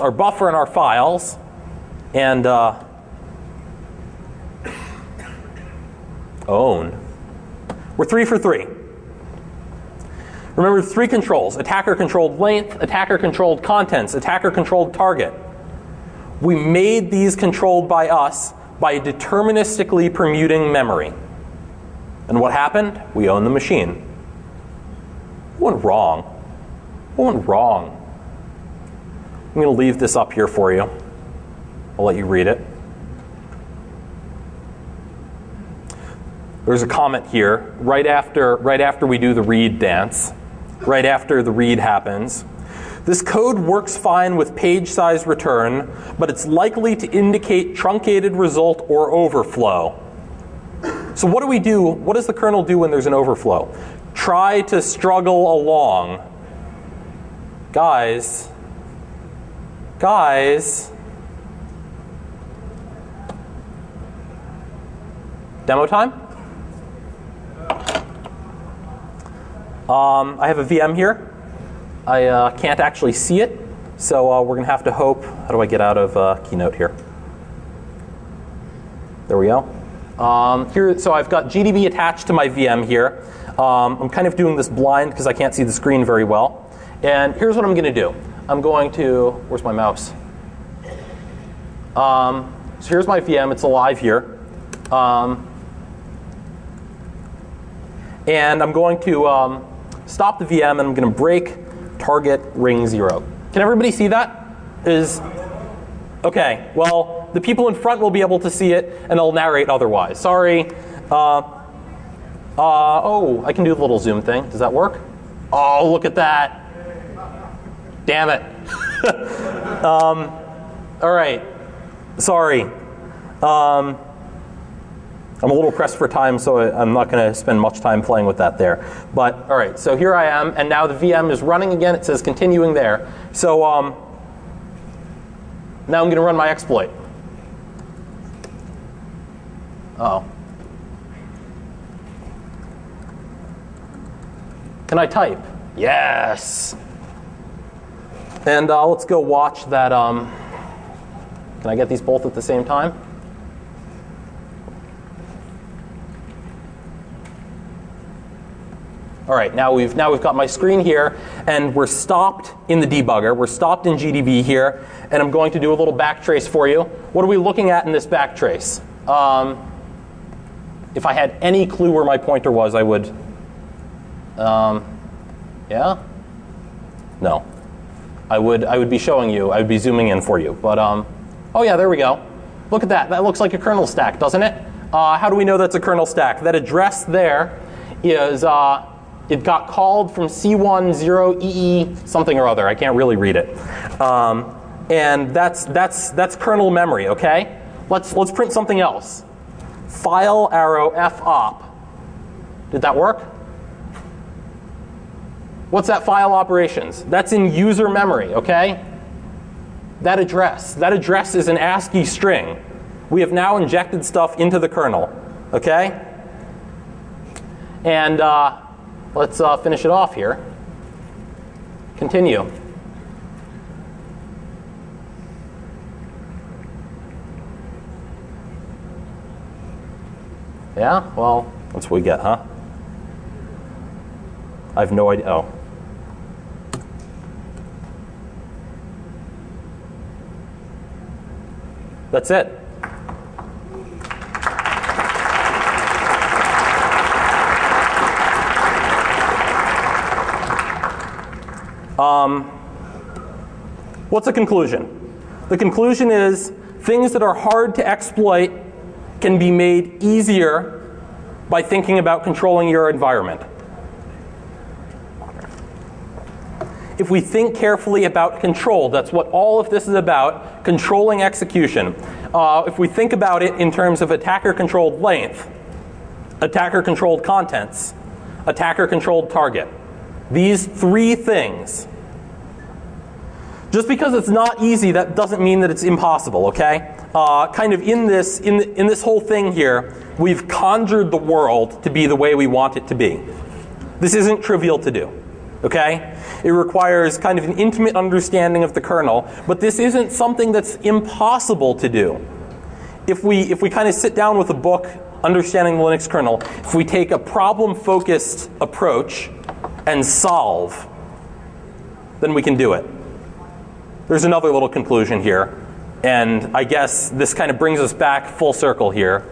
our buffer and our files, and own. We're 3 for 3. Remember 3 controls: attacker-controlled length, attacker-controlled contents, attacker-controlled target. We made these controlled by us by deterministically permuting memory. And what happened? We own the machine. What went wrong? What went wrong? I'm going to leave this up here for you. I'll let you read it. There's a comment here right after we do the read dance, right after the read happens. This code works fine with page size return, but it's likely to indicate truncated result or overflow. So what do we do? What does the kernel do when there's an overflow? Try to struggle along. Guys. Demo time? I have a VM here. I can't actually see it, so we're going to have to hope. How do I get out of Keynote here? There we go. So I've got GDB attached to my VM here. I'm kind of doing this blind because I can't see the screen very well. And here's what I'm going to do. I'm going to, where's my mouse? So here's my VM. It's alive here. And I'm going to stop the VM, and I'm going to break target ring 0. Can everybody see that? OK, well, the people in front will be able to see it, and they'll narrate otherwise. Sorry. Oh, I can do the little zoom thing. Does that work? Oh, look at that. Damn it. All right. Sorry. I'm a little pressed for time, so I'm not going to spend much time playing with that there. But all right, so here I am, and now the VM is running again. It says continuing there. So now I'm going to run my exploit. Uh-oh. Can I type? Yes. And let's go watch that. Can I get these both at the same time? All right, now we've got my screen here, and we're stopped in the debugger. We're stopped in GDB here, and I'm going to do a little backtrace for you. What are we looking at in this backtrace? If I had any clue where my pointer was, I would. Yeah? No. I would be showing you. I would be zooming in for you. But oh yeah, there we go. Look at that. That looks like a kernel stack, doesn't it? How do we know that's a kernel stack? That address there is. It got called from C10EE something or other. I can't really read it. And that's kernel memory, OK? Let's print something else. File arrow fop. Did that work? What's that file operations? That's in user memory, OK? That address is an ASCII string. We have now injected stuff into the kernel, OK? And let's finish it off here. Continue. Yeah? Well, that's what we get, huh? I have no idea. Oh. That's it. What's the conclusion? The conclusion is things that are hard to exploit can be made easier by thinking about controlling your environment. If we think carefully about control, that's what all of this is about, controlling execution. If we think about it in terms of attacker-controlled length, attacker-controlled contents, attacker-controlled target, these 3 things. Just because it's not easy, that doesn't mean that it's impossible, OK? Kind of in this whole thing here, we've conjured the world to be the way we want it to be. This isn't trivial to do. Okay? It requires kind of an intimate understanding of the kernel, but this isn't something that's impossible to do. If we kind of sit down with a book, Understanding the Linux Kernel, if we take a problem-focused approach and solve, then we can do it. There's another little conclusion here, and I guess this kind of brings us back full circle here.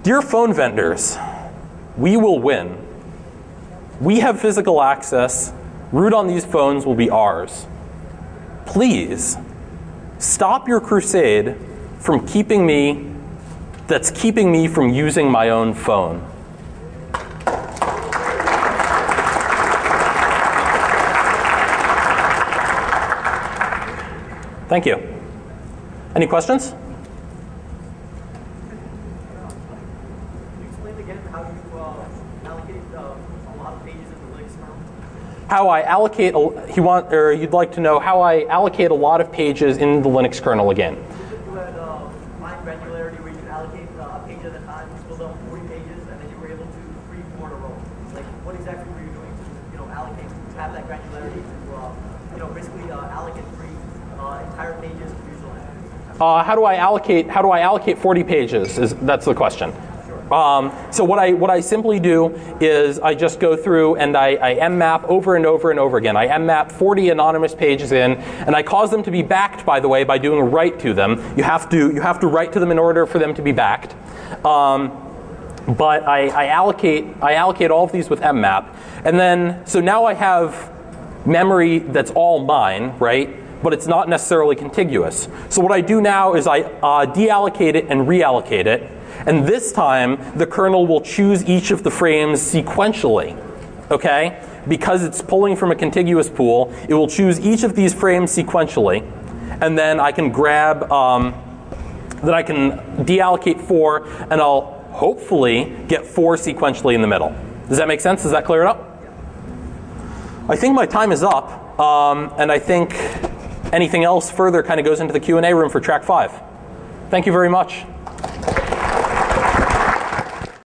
Dear phone vendors, we will win. We have physical access. Root on these phones will be ours. Please, stop your crusade from keeping me from using my own phone. Thank you. Any questions? Can you explain again how you allocate a lot of pages in the Linux kernel? How I allocate, you'd like to know how I allocate a lot of pages in the Linux kernel again. You had fine granularity where you could allocate a page at a time. You filled out 40 pages, and then you were able to free 4 in a row. Like, what exactly were you doing to, allocate, to have that granularity to, basically allocate free entire pages to usually? How do I allocate 40 pages? That's the question. So what I simply do is I just go through and I mmap over and over and over again. I mmap 40 anonymous pages in, and I cause them to be backed, by the way, by doing a write to them. You have to write to them in order for them to be backed. But I allocate all of these with mmap, and then so now I have memory that's all mine, right? But it's not necessarily contiguous. So what I do now is I deallocate it and reallocate it. And this time, the kernel will choose each of the frames sequentially. Okay? Because it's pulling from a contiguous pool, it will choose each of these frames sequentially. And then I can grab, then I can deallocate 4, and I'll hopefully get 4 sequentially in the middle. Does that make sense? Does that clear it up? I think my time is up. And I think anything else further kind of goes into the Q&A room for track 5. Thank you very much.